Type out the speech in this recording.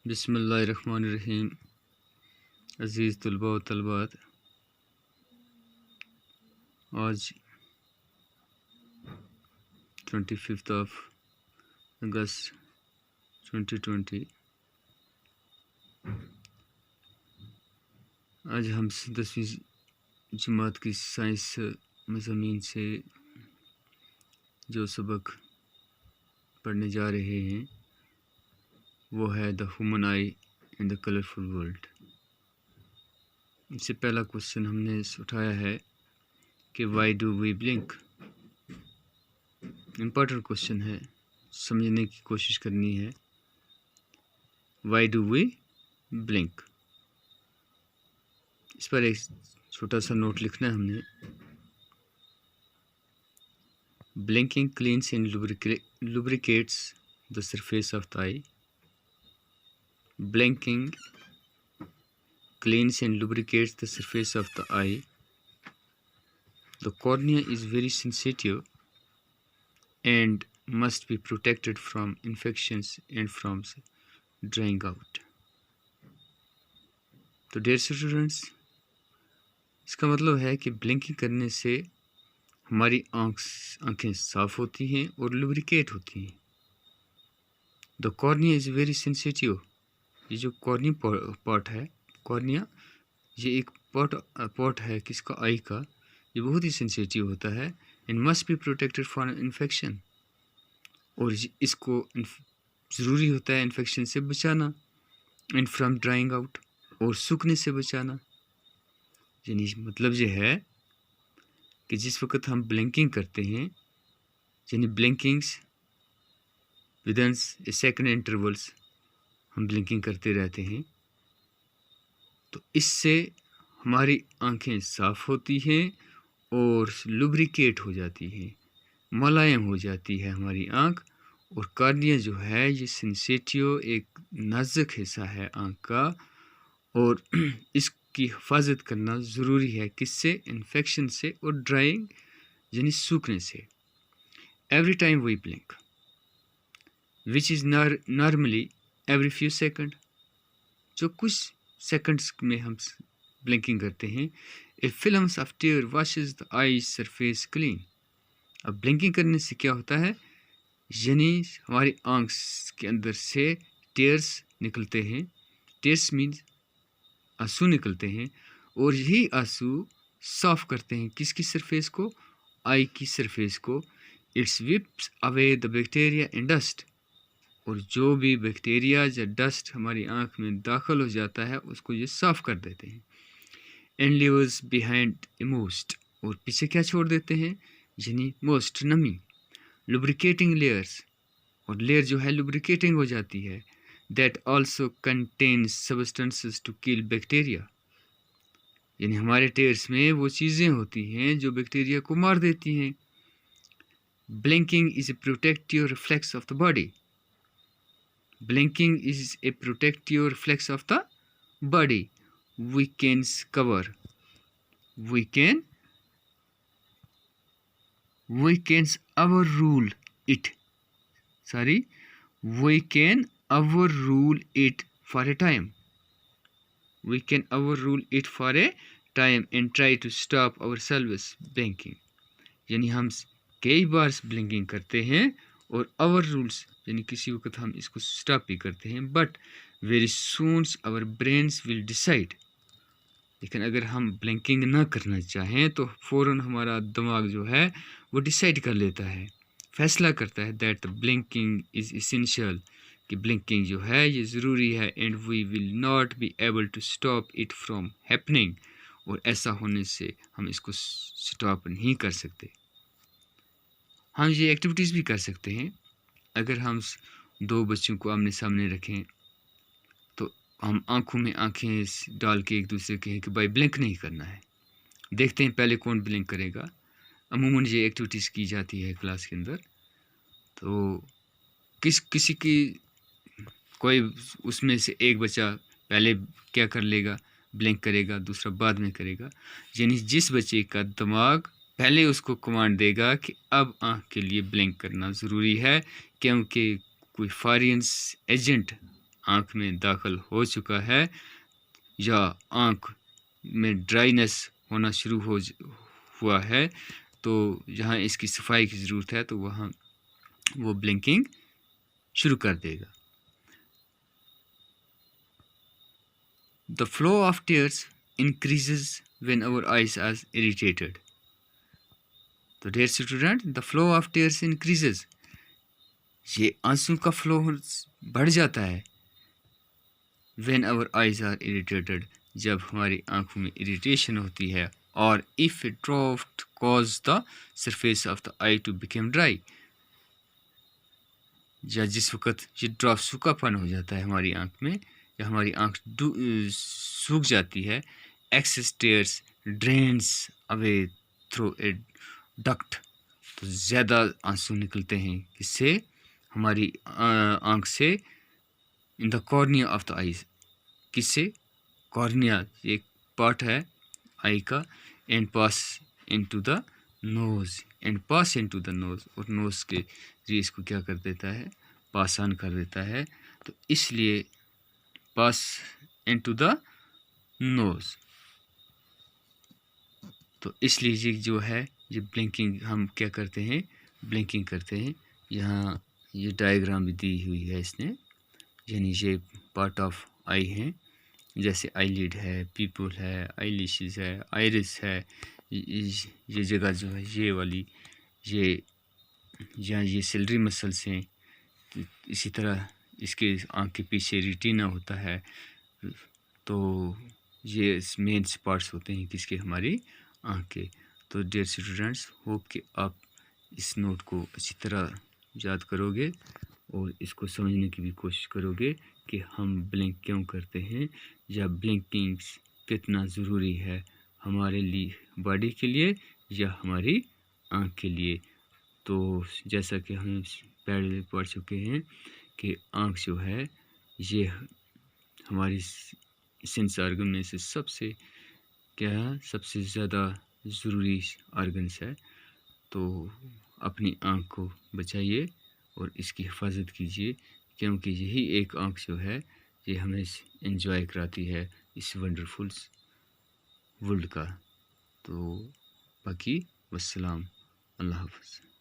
बिस्मिल्लाहिर्रहमानिर्रहीम। अज़ीज़ तलबा व तलबात, आज 25 अगस्त 2020 आज हम 10वीं जमात की साइंस मज़ामीन से जो सबक पढ़ने जा रहे हैं वो है the human eye in the colourful world. इससे पहला क्वेश्चन हमने उठाया है कि why do we blink. Important question है, समझने की कोशिश करनी है। वाई डू वी ब्लिंक, इस पर एक छोटा सा नोट लिखना है हमने। Blinking cleans and lubricates the surface of the eye. Blinking cleans and lubricates the surface of the eye. The cornea is very sensitive and must be protected from infections and from drying out. तो dear students, इसका मतलब है कि blinking करने से हमारी आँखें साफ़ होती हैं और लुब्रिकेट होती हैं। The cornea is very sensitive. ये जो कॉर्निया पार्ट है, कॉर्निया ये एक पार्ट है किसका, आई का। ये बहुत ही सेंसिटिव होता है। And must be protected from infection, और इसको ज़रूरी होता है इन्फेक्शन से बचाना। एंड फ्रॉम ड्राइंग आउट, और सूखने से बचाना। यानी मतलब ये है कि जिस वक्त हम ब्लिंकिंग करते हैं, यानी ब्लिंकिंग्स विदिन ए सेकंड इंटरवल्स हम ब्लिंकिंग करते रहते हैं, तो इससे हमारी आंखें साफ़ होती हैं और लुब्रिकेट हो जाती हैं, मुलायम हो जाती है हमारी आँख। और कॉर्निया जो है ये सेंसिटिव एक नाजुक हिस्सा है आँख का, और इसकी हिफाजत करना ज़रूरी है। किससे? इन्फेक्शन से और ड्राइंग यानी सूखने से। Every time we blink which is normally every few second, जो कुछ सेकंड्स में हम ब्लिंकिंग करते हैं। A films of tear washes the eye surface clean. अब ब्लिंकिंग करने से क्या होता है, यानी हमारी आँख के अंदर से टीयर्स निकलते हैं। टीयर्स मीन्स आंसू निकलते हैं, और यही आंसू साफ़ करते हैं किसकी सरफेस को, आई की सरफेस को। It's chips away the bacteria and dust, और जो भी बैक्टीरिया या डस्ट हमारी आँख में दाखिल हो जाता है उसको ये साफ़ कर देते हैं। And leaves behind a most, और पीछे क्या छोड़ देते हैं, यानी मोस्ट नमी। लुब्रिकेटिंग लेयर्स, और लेयर जो है लुब्रिकेटिंग हो जाती है। That also contains substances to kill bacteria, यानी हमारे टेयर्स में वो चीज़ें होती हैं जो बैक्टीरिया को मार देती हैं। Blinking is a protective reflex of the body. Blinking is a protective reflex of the body. We can overrule it. We can overrule it for a time. We can overrule it for a time and try to stop ourselves blinking. यानी हम कई बार blinking करते हैं और over rules यानी किसी वक्त हम इसको स्टॉप भी करते हैं। But very soon our brains will decide. लेकिन अगर हम ब्लिंकिंग ना करना चाहें तो फ़ौरन हमारा दिमाग जो है वो डिसाइड कर लेता है, फैसला करता है that the blinking is essential, कि ब्लिंकिंग जो है ये ज़रूरी है। And we will not be able to stop it from happening, और ऐसा होने से हम इसको स्टॉप नहीं कर सकते। हम ये एक्टिविटीज़ भी कर सकते हैं। अगर हम दो बच्चों को आमने सामने रखें तो हम आंखों में आंखें डाल के एक दूसरे कहें कि भाई ब्लिंक नहीं करना है, देखते हैं पहले कौन ब्लिंक करेगा। अमूमन ये एक्टिविटीज़ की जाती है क्लास के अंदर। तो किसी की कोई उसमें से एक बच्चा पहले क्या कर लेगा, ब्लिंक करेगा, दूसरा बाद में करेगा। यानी जिस बच्चे का दिमाग पहले उसको कमांड देगा कि अब आँख के लिए ब्लिंक करना ज़रूरी है, क्योंकि कोई फॉरेन एजेंट आँख में दाखिल हो चुका है या आँख में ड्राइनेस होना शुरू हुआ है, तो जहाँ इसकी सफाई की ज़रूरत है तो वहाँ वो ब्लिंकिंग शुरू कर देगा। The flow of tears increases when our eyes are irritated. तो dear student, the flow of tears increases. ये आंसू का फ्लो बढ़ जाता है when our eyes are irritated, जब हमारी आंखों में इरिटेशन होती है, और if it dropped cause the surface of the eye to become dry, या जिस वक़्त ये ड्रॉप सूखापन हो जाता है हमारी आंख में, या हमारी आंख सूख जाती है, excess tears drains away through a duct, तो ज़्यादा आंसू निकलते हैं किससे, हमारी आंख से, in the cornea of the eyes, किससे, कॉर्निया एक पार्ट है आई का, and pass into the nose, and pass into the nose, और नोज़ के जरिए इसको क्या कर देता है, पास ऑन कर देता है, तो इसलिए पास इनटू द नोज़, तो इसलिए ये जो है ये ब्लिंकिंग हम क्या करते हैं, ब्लिंकिंग करते हैं। यहाँ ये डायग्राम भी दी हुई है इसने, यानी ये पार्ट ऑफ आई हैं, जैसे आईलिड है, पीपल है, आईलिशेस है, आइरिस है, ये जगह जो है ये वाली, ये यहाँ ये सिलरी मसल्स हैं, इसी तरह इसके आँख के पीछे रेटिना होता है, तो ये मेन पार्ट्स होते हैं किसके, हमारी आँख के। तो डियर स्टूडेंट्स, होप कि आप इस नोट को अच्छी तरह याद करोगे और इसको समझने की भी कोशिश करोगे कि हम ब्लिंक क्यों करते हैं, या ब्लिंकिंग कितना ज़रूरी है हमारे लिए, बॉडी के लिए या हमारी आँख के लिए। तो जैसा कि हम पहले पढ़ चुके हैं कि आँख जो है ये हमारी सेंस ऑर्गन में से सबसे सबसे ज़्यादा ज़रूरी ऑर्गन्स है। तो अपनी आँख को बचाइए और इसकी हिफाजत कीजिए, क्योंकि यही एक आँख जो है ये हमें एंजॉय कराती है इस वंडरफुल वर्ल्ड का। तो बाकी वस्सलाम, अल्लाह हाफ़िज़।